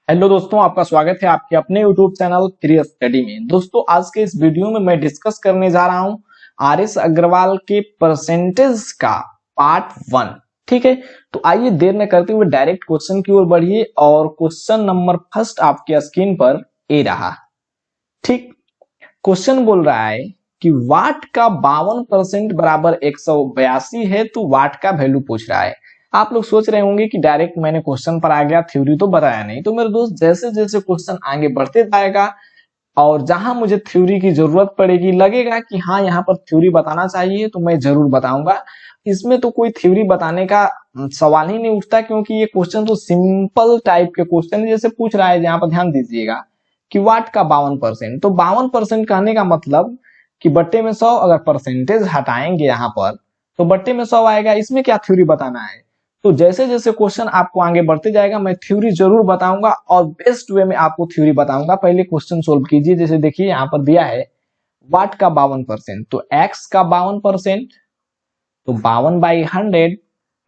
Hello दोस्तों, आपका स्वागत है आपके अपने यूट्यूब चैनल फ्री स्टडी में। दोस्तों, आज के इस वीडियो में मैं डिस्कस करने जा रहा हूं आर.एस. अग्रवाल के परसेंटेज का पार्ट 1। ठीक है, तो आइए देर न करते हुए डायरेक्ट क्वेश्चन की ओर बढ़िए और क्वेश्चन नंबर फर्स्ट आपके स्क्रीन पर ए रहा। ठीक, क्वेश्चन बोल रहा है कि वाट का 52% बराबर 182 है, तो वाट का वैल्यू पूछ रहा है। आप लोग सोच रहे होंगे कि डायरेक्ट मैंने क्वेश्चन पर आ गया, थ्योरी तो बताया नहीं। तो मेरे दोस्त, जैसे जैसे क्वेश्चन आगे बढ़ते जाएगा और जहां मुझे थ्योरी की जरूरत पड़ेगी, लगेगा कि हाँ यहाँ पर थ्योरी बताना चाहिए, तो मैं जरूर बताऊंगा। इसमें तो कोई थ्योरी बताने का सवाल ही नहीं उठता, क्योंकि ये क्वेश्चन तो सिंपल टाइप के क्वेश्चन जैसे पूछ रहा है। यहाँ पर ध्यान दीजिएगा कि वाट का 52%, तो 52% कहने का मतलब कि बट्टे में 100, अगर परसेंटेज हटाएंगे यहाँ पर तो बट्टे में 100 आएगा। इसमें क्या थ्योरी बताना है? तो जैसे जैसे क्वेश्चन आपको आगे बढ़ते जाएगा मैं थ्योरी जरूर बताऊंगा और बेस्ट वे में आपको थ्योरी बताऊंगा। पहले क्वेश्चन सोल्व कीजिए। जैसे देखिए यहाँ पर दिया है वाट का 52%, तो एक्स का 52%, तो 52/100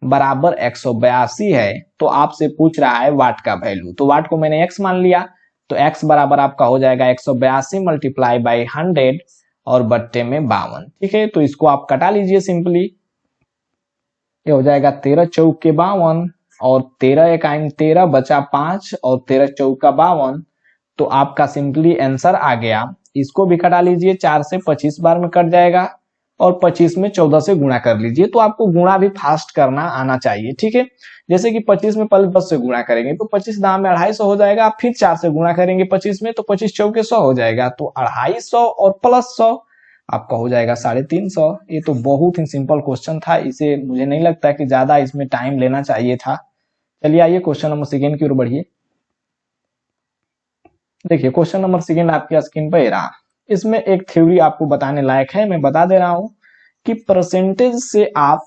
बराबर 182 है। तो आपसे पूछ रहा है वाट का वैल्यू, तो वाट को मैंने एक्स मान लिया, तो एक्स बराबर आपका हो जाएगा 182 मल्टीप्लाई बाई 100 और बट्टे में 52। ठीक है, तो इसको आप कटा लीजिए सिंपली। ये हो जाएगा 13 चौके 52 और 13 एकाइन 13 बचा 5 और 13 चौका 52। तो आपका सिंपली आंसर आ गया। इसको भी कटा लीजिए, 4 से 25 बार में कट जाएगा और 25 में 14 से गुणा कर लीजिए। तो आपको गुणा भी फास्ट करना आना चाहिए। ठीक है, जैसे कि 25 में पहले 10 से गुणा करेंगे तो 25 दाम में 250 हो जाएगा, फिर 4 से गुणा करेंगे 25 में तो 25 चौके 100 हो जाएगा, तो 250 और प्लस 100 आपका हो जाएगा 350। ये तो बहुत ही सिंपल क्वेश्चन था, इसे मुझे नहीं लगता कि ज्यादा इसमें टाइम लेना चाहिए था। चलिए आइए क्वेश्चन नंबर सेकेंड की ओर बढ़िए। देखिए क्वेश्चन नंबर सेकेंड आपके स्क्रीन पर रहा। इसमें एक थ्योरी आपको बताने लायक है, मैं बता दे रहा हूं कि परसेंटेज से आप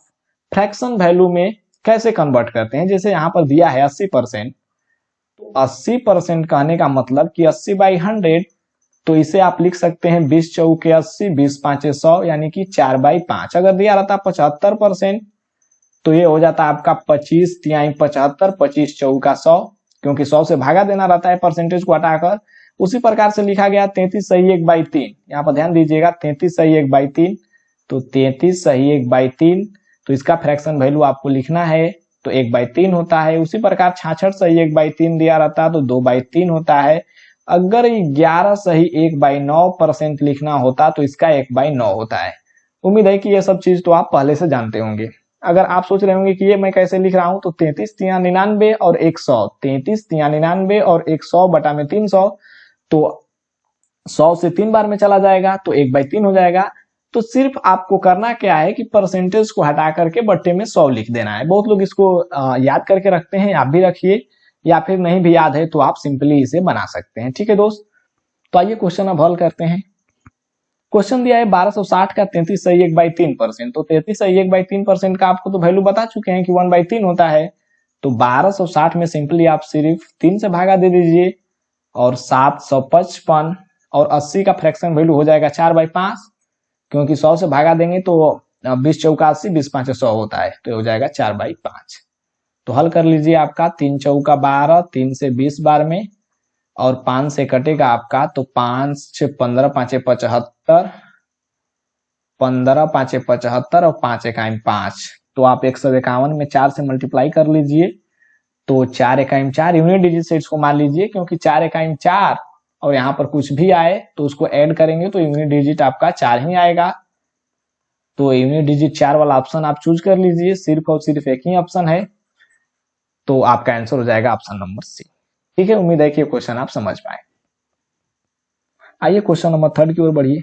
फ्रैक्शन वैल्यू में कैसे कन्वर्ट करते हैं। जैसे यहाँ पर दिया है 80%, तो 80% कहने का मतलब कि 80/100, तो इसे आप लिख सकते हैं 20 चौके 80, 20 पांचे 100, यानी कि 4/5। अगर दिया रहता 75%, तो ये हो जाता आपका 25 तिहाई 75, 25 चौका 100, क्योंकि 100 से भागा देना रहता है परसेंटेज को हटाकर। उसी प्रकार से लिखा गया 33 सही 1/3। यहाँ पर ध्यान दीजिएगा 33 सही 1/3, तो 33 सही 1/3, तो इसका फ्रैक्शन वैल्यू आपको लिखना है, तो 1/3 होता है। उसी प्रकार 66 सही 1/3 दिया रहता तो 2/3 होता है। अगर 11 सही 1/9% लिखना होता तो इसका 1/9 होता है। उम्मीद है कि ये सब चीज तो आप पहले से जानते होंगे। अगर आप सोच रहे होंगे कि ये मैं कैसे लिख रहा हूं, तो 33 तिया 99 और 100, 33 तिया 99 और 100 बटा में 300, तो 100 से 3 बार में चला जाएगा तो 1/3 हो जाएगा। तो सिर्फ आपको करना क्या है कि परसेंटेज को हटा करके बट्टे में 100 लिख देना है। बहुत लोग इसको याद करके रखते हैं, आप भी रखिए, या फिर नहीं भी याद है तो आप सिंपली इसे बना सकते हैं। ठीक है दोस्त, तो आइए क्वेश्चन अब हल करते हैं। क्वेश्चन दिया है 1260 का 33 सही 1/3%, तो 33 सही 1/3% का आपको तो वैल्यू बता चुके हैं कि 1/3 होता है। तो 1260 में सिंपली आप सिर्फ 3 से भागा दे दीजिए और 755, और 80 का फ्रैक्शन वैल्यू हो जाएगा 4/5, क्योंकि 100 से भागा देंगे तो 20 चौका 80, 20 पांचे 100 होता है, तो ये हो जाएगा 4/5। तो हल कर लीजिए आपका 3 चौका 12, 3 से 20 बार में और 5 से कटेगा आपका, तो 5 से 15 पांचे 75, 15 पांचे 75 और 5 एकाइम 5, तो आप 151 में 4 से मल्टीप्लाई कर लीजिए, तो 4 एकाइम 4 यूनिट डिजिट से इसको मान लीजिए, क्योंकि 4 एकाइम 4 और यहाँ पर कुछ भी आए तो उसको ऐड करेंगे तो यूनिट डिजिट आपका 4 ही आएगा। तो यूनिट डिजिट 4 वाला ऑप्शन आप चूज कर लीजिए, सिर्फ और सिर्फ एक ही ऑप्शन है, तो आपका आंसर हो जाएगा ऑप्शन नंबर सी। ठीक है, उम्मीद है कि क्वेश्चन आप समझ पाए। आइए क्वेश्चन नंबर थर्ड की ओर बढ़िए।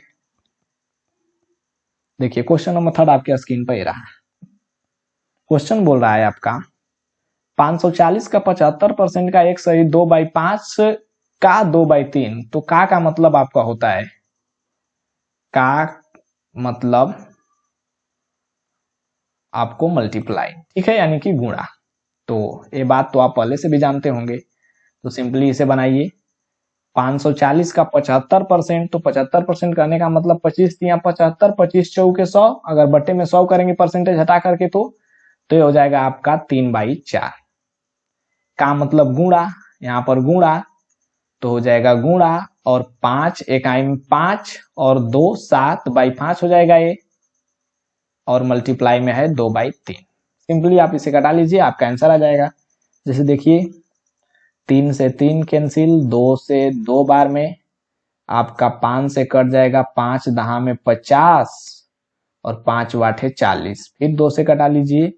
देखिए क्वेश्चन नंबर थर्ड आपके स्क्रीन पर रहा। क्वेश्चन बोल रहा है आपका 540 का 75% का 1 सही 2/5 का 2/3, तो का मतलब आपका होता है, का मतलब आपको मल्टीप्लाई, ठीक है, यानी कि गुणा। तो ये बात तो आप पहले से भी जानते होंगे, तो सिंपली इसे बनाइए। 540 का 75%, तो 75% करने का मतलब 25 तिया 75, 25 चौके 100, अगर बट्टे में 100 करेंगे परसेंटेज हटा करके तो ये हो जाएगा आपका 3/4। का मतलब गुणा, यहाँ पर गुणा, तो हो जाएगा गुणा और 5 इकाई में 5 और 2 7/5 हो जाएगा ये, और मल्टीप्लाई में है 2/3। सिंपली आप इसे कटा लीजिए, आपका आंसर आ जाएगा। जैसे देखिए 3 से 3 कैंसिल, 2 से 2 बार में आपका 5 से कट जाएगा, 5 दहा में 50 और 5 वाटे 40। फिर 2 से कटा लीजिए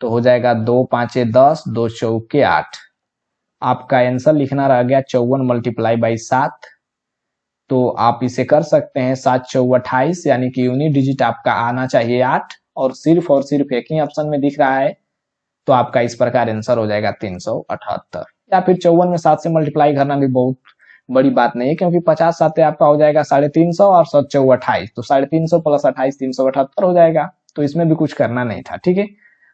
तो हो जाएगा 2 5 10, 2 चौके 8। आपका आंसर लिखना रह गया 54 मल्टीप्लाई बाई 7। तो आप इसे कर सकते हैं 7 चौक 28, यानी कि यूनिट डिजिट आपका आना चाहिए 8, और सिर्फ एक ही ऑप्शन में दिख रहा है, तो आपका इस प्रकार आंसर हो जाएगा 378। या फिर 54 में 7 से मल्टीप्लाई करना भी बहुत बड़ी बात नहीं है, क्योंकि 50 7 आपका हो जाएगा 350 और 7 चौक 28, तो 350 प्लस 28 378 हो जाएगा। तो इसमें भी कुछ करना नहीं था, ठीक है।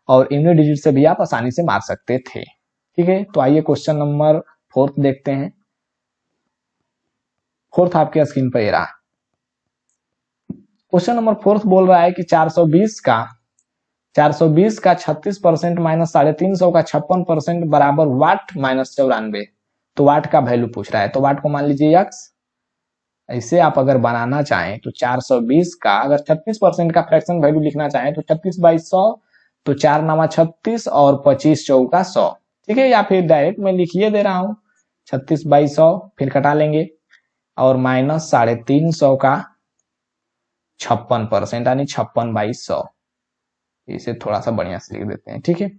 और यूनिट डिजिट से भी आप आसानी से मार सकते थे, ठीक है। तो आइए क्वेश्चन नंबर 4 देखते हैं। 4 आपके स्क्रीन पर ये रहा। क्वेश्चन नंबर 4 बोल रहा है कि 420 का 36% माइनस 350 का 56% बराबर वाट माइनस 94। तो वाट का वैल्यू पूछ रहा है, तो वाट को मान लीजिए x। ऐसे आप अगर बनाना चाहें तो 420 का अगर 36% का फ्रैक्शन वैल्यू लिखना चाहें तो 36/100, तो 4 9 36 और 25 चौका 100, ठीक है। या फिर डायरेक्ट मैं लिखिए दे रहा हूँ 36/100, फिर कटा लेंगे, और माइनस 350 का 56% यानी 56/100। इसे थोड़ा सा बढ़िया से लिख देते हैं, ठीक है।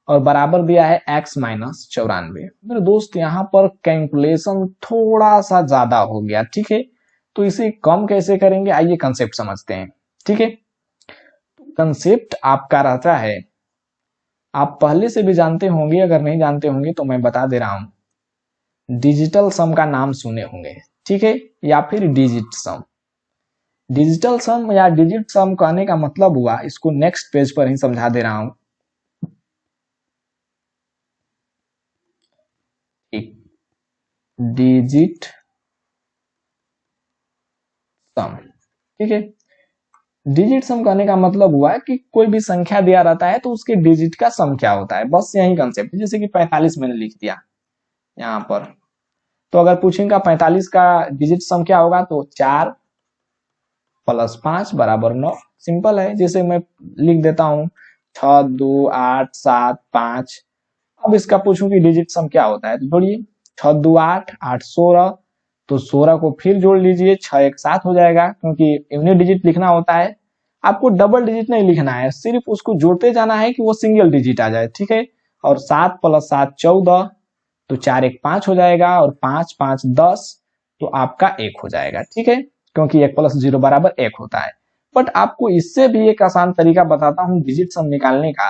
और बराबर दिया है x माइनस 94। मेरे दोस्त यहाँ पर कैलकुलेशन थोड़ा सा ज्यादा हो गया, ठीक है। तो इसे कम कैसे करेंगे, आइए कंसेप्ट समझते हैं, ठीक है। कंसेप्ट आपका रहता है, आप पहले से भी जानते होंगे, अगर नहीं जानते होंगे तो मैं बता दे रहा हूं। डिजिटल सम का नाम सुने होंगे, ठीक है, या फिर डिजिट सम। डिजिटल सम या डिजिट सम कहने का मतलब हुआ, इसको नेक्स्ट पेज पर ही समझा दे रहा हूं। डिजिट सम, ठीक है। डिजिट सम कहने का मतलब हुआ कि कोई भी संख्या दिया रहता है तो उसके डिजिट का सम क्या होता है, बस यही कंसेप्ट। जैसे कि 45 मैंने लिख दिया यहाँ पर, तो अगर पूछेगा 45 का डिजिट सम क्या होगा, तो 4 + 5 = 9। सिंपल है। जैसे मैं लिख देता हूँ 6 2 8 7 5। अब इसका पूछूं कि डिजिट सम क्या होता है, तो जोड़िए 6 2 8 8 16, तो 16 को फिर जोड़ लीजिए, 6 1 7 हो जाएगा। क्योंकि यूनिट डिजिट लिखना होता है, आपको डबल डिजिट नहीं लिखना है, सिर्फ उसको जोड़ते जाना है कि वो सिंगल डिजिट आ जाए, ठीक है। और 7 + 7 14, तो 4 1 5 हो जाएगा, और 5 5 10, तो आपका 1 हो जाएगा, ठीक है। क्योंकि 1 + 0 = 1 होता है। बट आपको इससे भी एक आसान तरीका बताता हूँ डिजिट सम निकालने का,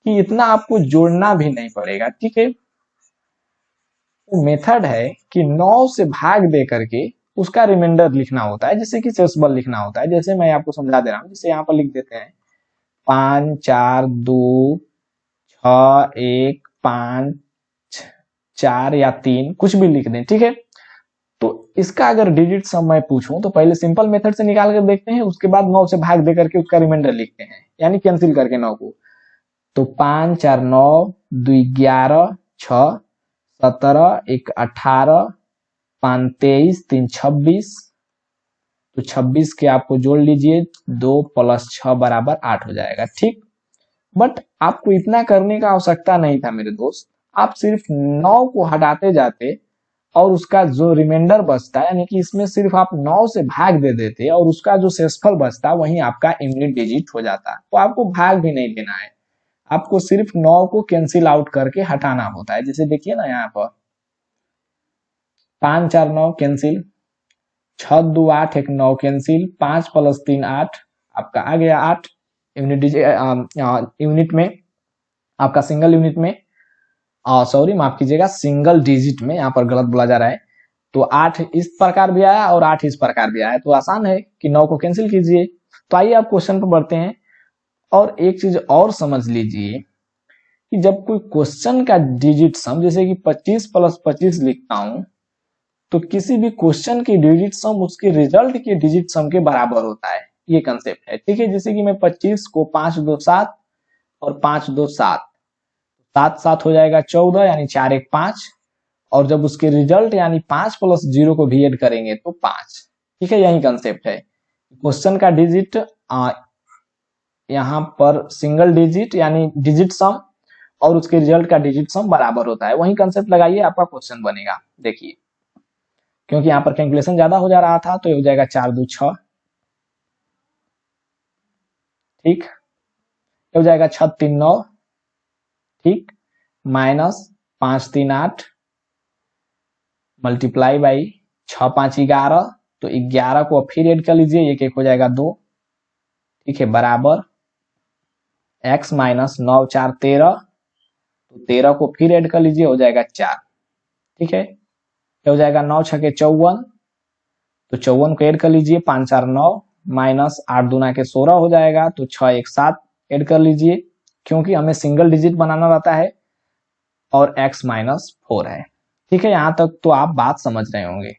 कि इतना आपको जोड़ना भी नहीं पड़ेगा, ठीक है। तो मेथड है कि 9 से भाग दे करके उसका रिमाइंडर लिखना होता है, जैसे कि सेसिबल लिखना होता है। जैसे मैं आपको समझा दे रहा हूँ, जैसे यहाँ पर लिख देते हैं 5 4 2 6 1 5 4 या 3, कुछ भी लिख दें, ठीक है। तो इसका अगर डिजिट सम मैं पूछूं तो पहले सिंपल मेथड से निकाल कर देखते हैं, उसके बाद 9 से भाग दे करके उसका रिमाइंडर लिखते हैं, यानी कैंसिल करके 9 को। तो 5 4 9 2 11 6 17 1 18 5 23 3 26, तो 26 के आपको जोड़ लीजिए, 2 + 6 = 8 हो जाएगा, ठीक। बट आपको इतना करने का आवश्यकता नहीं था मेरे दोस्त। आप सिर्फ 9 को हटाते जाते और उसका जो रिमाइंडर बचता है, यानी कि इसमें सिर्फ आप 9 से भाग दे देते और उसका जो शेषफल बचता वही आपका यूनिट डिजिट हो जाता। तो आपको भाग भी नहीं देना है, आपको सिर्फ 9 को कैंसिल आउट करके हटाना होता है। जैसे देखिए ना, यहाँ पर 5 4 9 कैंसिल, 6 2 8 1 9 कैंसिल, 5 + 3 8, आपका आ गया 8 यूनिट में, आपका सिंगल यूनिट में, सॉरी माफ कीजिएगा, सिंगल डिजिट में, यहाँ पर गलत बोला जा रहा है। तो 8 इस प्रकार भी आया और 8 इस प्रकार भी आया, तो आसान है कि 9 को कैंसिल कीजिए। तो आइए आप क्वेश्चन पर बढ़ते हैं। और एक चीज और समझ लीजिए कि जब कोई क्वेश्चन का डिजिट सम, जैसे कि 25 + 25 लिखता हूं, तो किसी भी क्वेश्चन की डिजिट सम उसके रिजल्ट के डिजिट सम के बराबर होता है, ये कंसेप्ट है, ठीक है। जैसे कि मैं 25 को 5 2 7 और 5 2 7, 7 7 हो जाएगा 14, यानी 4 1 5, और जब उसके रिजल्ट यानी 5 + 0 को भी ऐड करेंगे तो 5। ठीक है, यही कंसेप्ट है। क्वेश्चन का डिजिट यहाँ पर सिंगल डिजिट यानी डिजिट सम और उसके रिजल्ट का डिजिट सम बराबर होता है, वही कंसेप्ट लगाइए, आपका क्वेश्चन बनेगा। देखिए, क्योंकि यहाँ पर कैलकुलेशन ज्यादा हो जा रहा था तो ये हो जाएगा 4 2 6। ठीक, ये हो जाएगा 6 3 9। ठीक, माइनस 5 3 8 मल्टीप्लाई बाई 6 5 11। तो 11 को फिर ऐड कर लीजिए, एक एक हो जाएगा 2। ठीक है, बराबर x माइनस 9 4 13। तो 13 को फिर ऐड कर लीजिए, हो जाएगा 4। ठीक है, हो जाएगा 9 6 54। तो 54 को ऐड कर लीजिए, 5 4 9 माइनस 8 दूना के 16 हो जाएगा। तो 6 1 7 ऐड कर लीजिए, क्योंकि हमें सिंगल डिजिट बनाना रहता है और x माइनस 4 है। ठीक है, यहां तक तो आप बात समझ रहे होंगे।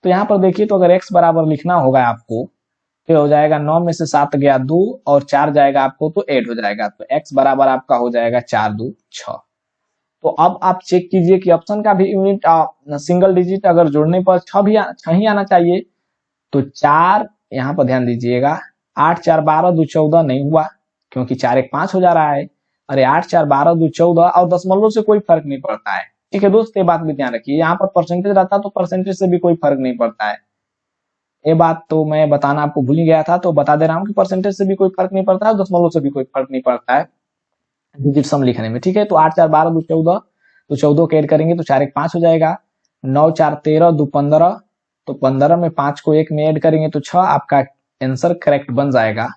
तो यहाँ पर देखिए, तो अगर x बराबर लिखना होगा आपको तो हो जाएगा 9 में से 7 गया 2 और 4 जाएगा आपको तो 8 हो जाएगा। तो x बराबर आपका हो जाएगा 4 2 6। तो अब आप चेक कीजिए कि ऑप्शन का भी यूनिट सिंगल डिजिट अगर जोड़ने पर 6 भी 6 ही आना चाहिए। तो 4 यहाँ पर ध्यान दीजिएगा, 8 4 12 2 14 नहीं हुआ, क्योंकि 4 1 5 हो जा रहा है। अरे 8 4 12 2 14 और दशमलव से कोई फर्क नहीं पड़ता है। ठीक है दोस्त, ये बात भी ध्यान रखिए, यहाँ पर परसेंटेज रहता तो परसेंटेज से भी कोई फर्क नहीं पड़ता है। ये बात तो मैं बताना आपको भूल ही गया था, तो बता दे रहा हूँ कि परसेंटेज से भी कोई फर्क नहीं पड़ता है, दशमलव से भी कोई फर्क नहीं पड़ता है डिजिट सम लिखने में। ठीक है, तो 8 4 12 2 14। तो 14 को ऐड करेंगे तो 4 1 5 हो जाएगा। 9 4 13 2 15। तो 15 में 5 को 1 में ऐड करेंगे तो 6। आपका आंसर करेक्ट बन जाएगा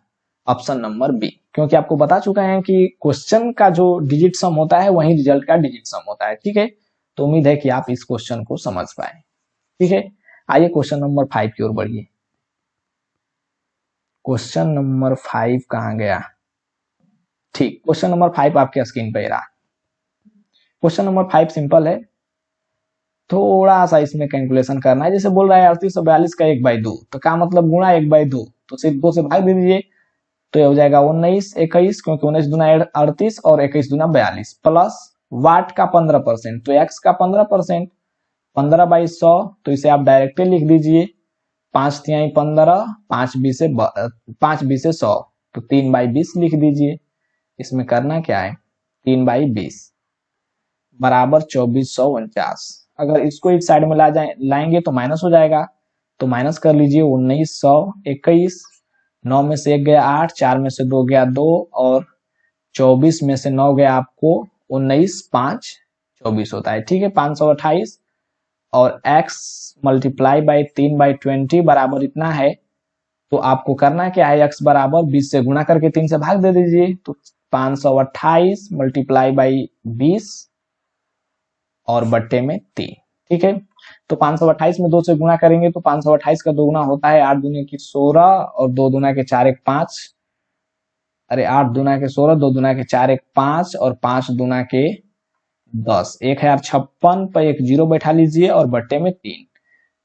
ऑप्शन नंबर बी, क्योंकि आपको बता चुका है कि क्वेश्चन का जो डिजिट सम होता है वही रिजल्ट का डिजिट सम होता है। ठीक है, तो उम्मीद है कि आप इस क्वेश्चन को समझ पाए। ठीक है, आइए क्वेश्चन नंबर 5 की ओर बढ़िए। क्वेश्चन नंबर 5 कहां गया? ठीक, क्वेश्चन नंबर 5 आपके स्क्रीन पे रहा। क्वेश्चन नंबर 5 सिंपल है, थोड़ा सा इसमें कैलकुलेशन करना है। जैसे बोल रहा है 3842 का 1/2, तो क्या मतलब गुणा 1/2, तो सिर्फ 2 से भाग दे दीजिए। तो ये हो जाएगा 19 21, क्योंकि 19 दूना 38 और 21 दूना 42, प्लस वाट का 15%, तो x का 15%, 15/100। तो इसे आप डायरेक्टली लिख दीजिए, 5 तिहाई 15, 5 20 से 100, तो 3/20 लिख दीजिए। इसमें करना क्या है, 3/20 बराबर 2449। अगर इसको इस साइड में लाएंगे तो माइनस हो जाएगा, तो माइनस कर लीजिए 1921। 9 में से 1 गया 8, 4 में से 2 गया 2 और 24 में से 9 गया आपको 19, 5 24 होता है। ठीक है, 528 और x मल्टीप्लाई बाई 3/20 बराबर इतना है। तो आपको करना क्या है, x बराबर 20 से गुणा करके 3 से भाग दे दीजिए। तो 528 मल्टीप्लाई बाई 20 और बट्टे में 3। ठीक है, तो 528 में 2 से गुणा करेंगे तो 528 का 2 गुना होता है 8 दूने की 16 और 2 दूना के 4 1 5। अरे 8 दूना के 16, 2 दूना के 4 1 5 और 5 दूना के 10, 1056 पर एक 0 बैठा लीजिए और बट्टे में 3।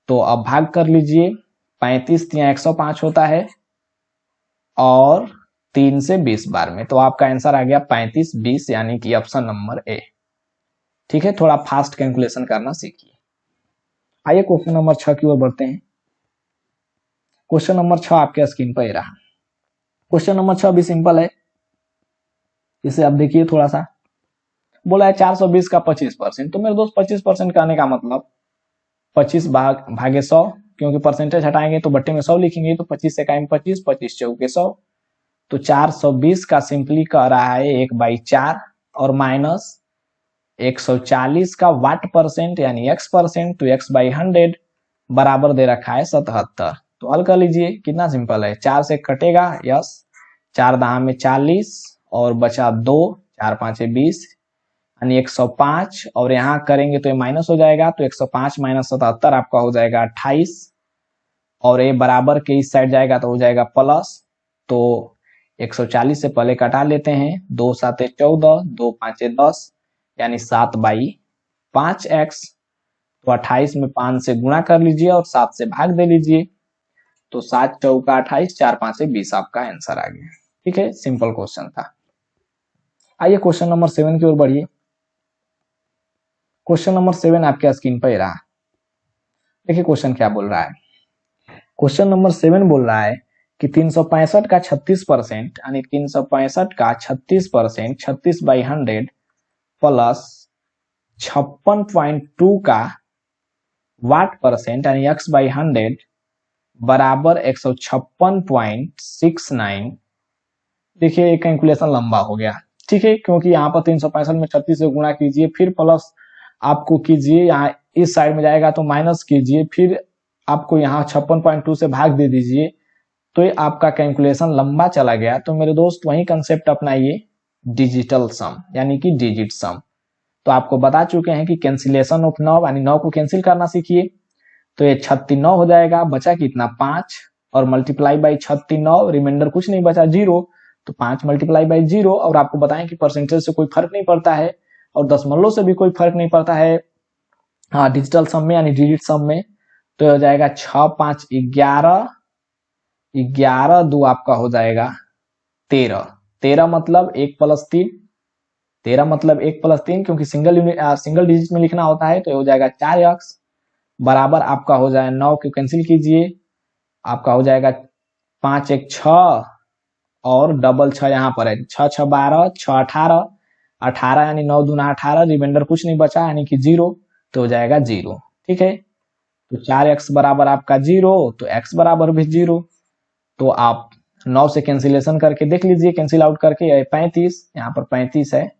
तो अब भाग कर लीजिए, 35 तिया 105 होता है और 3 से 20 बार में, तो आपका आंसर आ गया 35 20, यानी कि ऑप्शन नंबर ए। ठीक है, थोड़ा फास्ट कैलकुलेशन करना सीखिए। आइए क्वेश्चन नंबर 6 की ओर बढ़ते हैं। क्वेश्चन नंबर 6 आपके स्क्रीन पर रहा। क्वेश्चन नंबर 6 भी सिंपल है, इसे आप देखिए थोड़ा सा। बोला है 420 का 25%, तो मेरे दोस्त 25% कहने का मतलब 25 भागे 100, क्योंकि परसेंटेज हटाएंगे तो बट्टे में 100 लिखेंगे, तो 25 से कायम 25, 25 चौके 100। तो 420 का सिंपली कह रहा है 1/4 और माइनस 140 का वाट परसेंट यानी x%, तो x/100 बराबर दे रखा है 77। तो हल कर लीजिए, कितना सिंपल है, 4 से कटेगा, यस, 4 दहा में 40 और बचा 2, 4 5 20 यानी 105, और यहाँ करेंगे तो ये माइनस हो जाएगा, तो 105 माइनस 77 आपका हो जाएगा 28, और ये बराबर के इस साइड जाएगा तो हो जाएगा प्लस। तो 140 से पहले कटा लेते हैं, 2 7 14, 2 5 10 यानी 7/5x। तो 28 में 5 से गुणा कर लीजिए और 7 से भाग दे लीजिए, तो 7 चौका 28, 4 5 20 आपका आंसर आ गया। ठीक है, सिंपल क्वेश्चन था। आइए क्वेश्चन नंबर 7 की ओर बढ़िए। क्वेश्चन नंबर 7 आपके स्क्रीन पर रहा। देखिए क्वेश्चन क्या बोल रहा है। क्वेश्चन नंबर 7 बोल रहा है कि 365 का 36% यानी 365 का 36%, 36/100 प्लस 56.2 का वाट परसेंट यानी x/100 बराबर 156.69। देखिए ये कैलकुलेशन लंबा हो गया, ठीक है, क्योंकि यहाँ पर 365 में 36 से गुणा कीजिए, फिर प्लस आपको कीजिए, यहाँ इस साइड में जाएगा तो माइनस कीजिए, फिर आपको यहाँ 56.2 से भाग दे दीजिए, तो ये आपका कैलकुलेशन लंबा चला गया। तो मेरे दोस्त वही कंसेप्ट अपनाइए, डिजिटल सम यानी कि डिजिट सम। तो आपको बता चुके हैं कि कैंसिलेशन ऑफ 9 यानी 9 को कैंसिल करना सीखिए। तो ये 36 हो जाएगा, बचा कितना 5 और मल्टीप्लाई बाई 36, रिमाइंडर कुछ नहीं बचा 0, तो 5 मल्टीप्लाई बाई 0। और आपको बताएं कि परसेंटेज से कोई फर्क नहीं पड़ता है और दशमलव से भी कोई फर्क नहीं पड़ता है हाँ डिजिटल सम में यानी डिजिट सम में। तो हो जाएगा 6 5 11, 11 2 आपका हो जाएगा 13, 13 मतलब 1 + 3, 13 मतलब 1 + 3, क्योंकि सिंगल डिजिट में लिखना होता है। तो हो जाएगा 4x बराबर आपका हो जाएगा 9 को कैंसिल कीजिए, आपका हो जाएगा 5 1 6 और डबल 6 यहाँ पर है, 6 6 12, 6 18, 18 यानी 9 दूना 18, रिमाइंडर कुछ नहीं बचा यानी कि 0, तो हो जाएगा 0, ठीक है। तो 4x बराबर आपका 0, तो x बराबर भी 0। तो आप 9 से कैंसिलेशन करके देख लीजिए, कैंसिल आउट करके 35, यहाँ पर 35 है,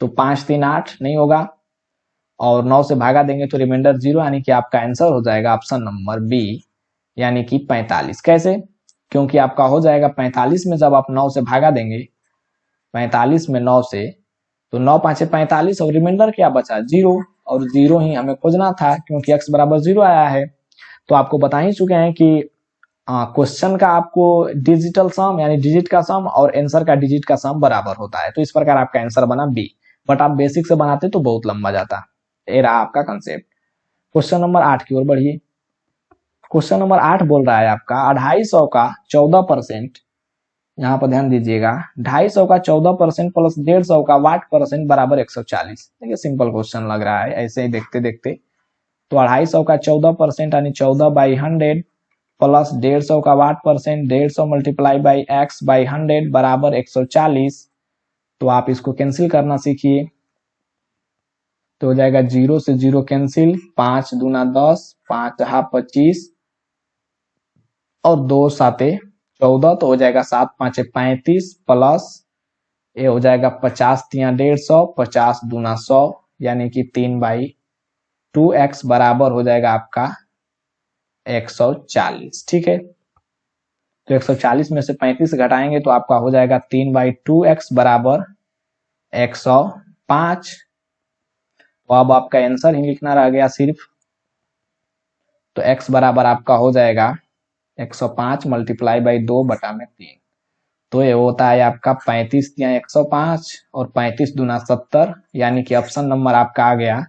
तो 5 3 8 नहीं होगा, और 9 से भागा देंगे तो रिमाइंडर 0, यानी कि आपका आंसर हो जाएगा ऑप्शन नंबर बी यानी कि 45। कैसे? क्योंकि आपका हो जाएगा 45 में जब आप 9 से भागा देंगे, 45 में 9 से, तो 9 5 45 और रिमाइंडर क्या बचा 0, और 0 ही हमें खोजना था क्योंकि x बराबर 0 आया है। तो आपको बता ही चुके हैं कि क्वेश्चन का आपको डिजिटल सम यानी डिजिट का सम और आंसर का डिजिट का सम बराबर होता है। तो इस प्रकार आपका आंसर बना बी, बट आप बेसिक से बनाते तो बहुत लंबा जाता। ये रहा आपका कंसेप्ट। क्वेश्चन नंबर 8 की ओर बढ़िए। क्वेश्चन नंबर 8 बोल रहा है आपका 250 का 14%, यहाँ पर ध्यान दीजिएगा, 250 का 14% प्लस 150 का वाट परसेंट बराबर 140। देखिए सिंपल क्वेश्चन लग रहा है ऐसे ही देखते देखते। तो 250 का 14% यानी 14/100 प्लस 150 का what percent, 150 multiply by x/100 बराबर 140। तो आप इसको कैंसिल करना सीखिए। तो हो जाएगा 0 से 0 कैंसिल, 5 दूना 10, 5 हाफ 25 और 2 साते 14, तो हो जाएगा 7 5 35 प्लस ये हो जाएगा 50 तिया 150, 50 दूना 100 यानी कि 3/2x बराबर हो जाएगा आपका 140, ठीक है। तो 140 में से 35 घटाएंगे तो आपका हो जाएगा 3/2x बराबर 105। तो अब आपका आंसर ही लिखना रह गया सिर्फ। तो x बराबर आपका हो जाएगा 105 मल्टीप्लाई बाई 2/3। तो ये होता है आपका 35 या 105 और 35 दूना 70, यानी कि ऑप्शन नंबर आपका आ गया।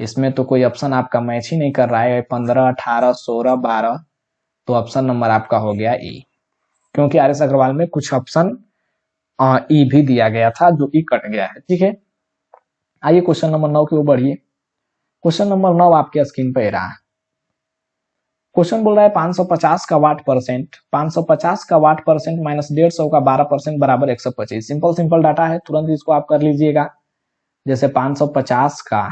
इसमें तो कोई ऑप्शन आपका मैच ही नहीं कर रहा है, 15 18 16 12, तो ऑप्शन नंबर आपका हो गया ई, क्योंकि आर एस अग्रवाल में कुछ ऑप्शन ई भी दिया गया था जो ई कट गया है, ठीक है। आइए क्वेश्चन नंबर 9 के ऊपर बढ़िए। क्वेश्चन नंबर 9 आपके स्क्रीन पे रहा। क्वेश्चन बोल रहा है 550 का वाट परसेंट, 550 का वाट परसेंट माइनस 150 का 12% बराबर 125। सिंपल सिंपल डाटा है, तुरंत इसको आप कर लीजिएगा। जैसे 550 का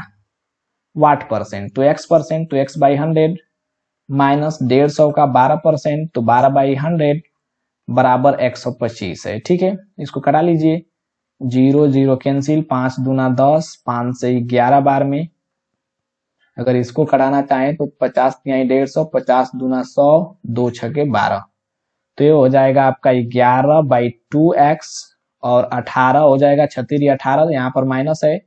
वाट परसेंट तो x परसेंट, तो x/100 माइनस 150 का 12% तो 12/100 बराबर 125 है, ठीक है। इसको कटा लीजिए, 0 0 कैंसिल, 5 दूना 10, 5 से 11 बार में। अगर इसको कटाना चाहें तो 50 तिहाई 150, 50 दूना 100, 2 छके 12, तो ये हो जाएगा आपका 11/2x और 18 हो जाएगा 36 18, यहाँ पर माइनस है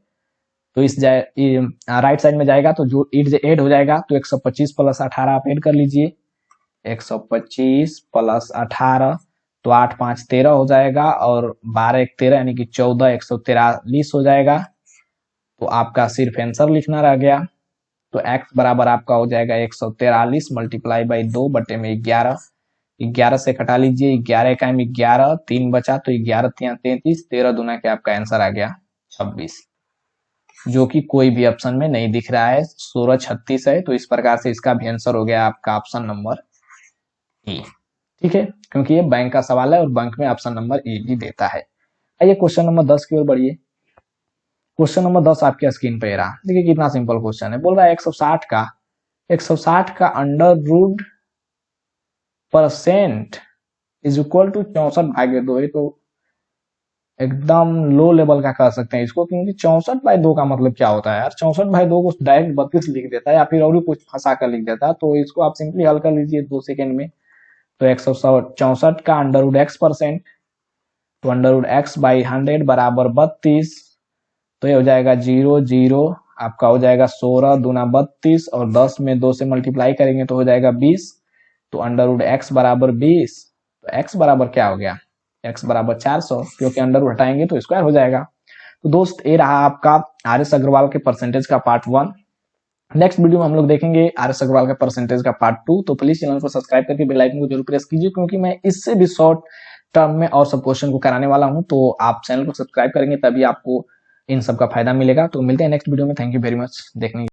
तो इस राइट साइड में जाएगा तो जो ऐड हो जाएगा, तो 125 प्लस 18 आप ऐड कर लीजिए, 125 प्लस 18 तो 8 5 13 हो जाएगा और 12 1 13 यानी कि 14 143 हो जाएगा। तो आपका सिर्फ आंसर लिखना रह गया। तो x बराबर आपका हो जाएगा 143 मल्टीप्लाई बाई 2/11, 11 से कटा लीजिए, 11 का 11, 3 बचा तो 11 तिया 33, 13 दूना के आपका आंसर आ गया 26। जो कि कोई भी ऑप्शन में नहीं दिख रहा है। 1636 है, तो इस प्रकार से इसका भी आंसर हो गया आपका ऑप्शन नंबर ई। ठीक है, क्योंकि ये बैंक का सवाल है और बैंक में ऑप्शन नंबर ई भी देता है। आइए क्वेश्चन नंबर 10 की ओर बढ़िए। क्वेश्चन नंबर 10 आपके स्क्रीन पे रहा। देखिए कितना सिंपल क्वेश्चन है। बोल रहा है 160 का under root percent is equal to 64/2। तो एकदम लो लेवल का कह सकते हैं इसको, क्योंकि 64/2 का मतलब क्या होता है यार? 64/2 को डायरेक्ट 32 लिख देता है या फिर और भी कुछ फंसा कर लिख देता है। तो इसको आप सिंपली हल कर लीजिए 2 सेकेंड में। तो 164 का अंडर रूट x परसेंट, तो अंडर रूट x बाई 100 बराबर 32। तो ये हो जाएगा 0 0, आपका हो जाएगा 16 दूना 32 और 10 में 2 से मल्टीप्लाई करेंगे तो हो जाएगा 20। तो अंडर रूट x बराबर 20। तो x बराबर क्या हो गया? x बराबर 400, क्योंकि अंडर रूट हटाएंगे तो स्क्वायर हो जाएगा। तो दोस्त ये रहा आपका आर एस अग्रवाल के परसेंटेज का पार्ट 1। नेक्स्ट वीडियो में हम लोग देखेंगे आर एस अग्रवाल का परसेंटेज का पार्ट 2। तो प्लीज चैनल को सब्सक्राइब करके बेल आइकन को जरूर प्रेस कीजिए, क्योंकि मैं इससे भी शॉर्ट टर्म में और सब क्वेश्चन को कराने वाला हूं। तो आप चैनल को सब्सक्राइब करेंगे तभी आपको इन सब का फायदा मिलेगा। तो मिलते हैं नेक्स्ट वीडियो में। थैंक यू वेरी मच देखने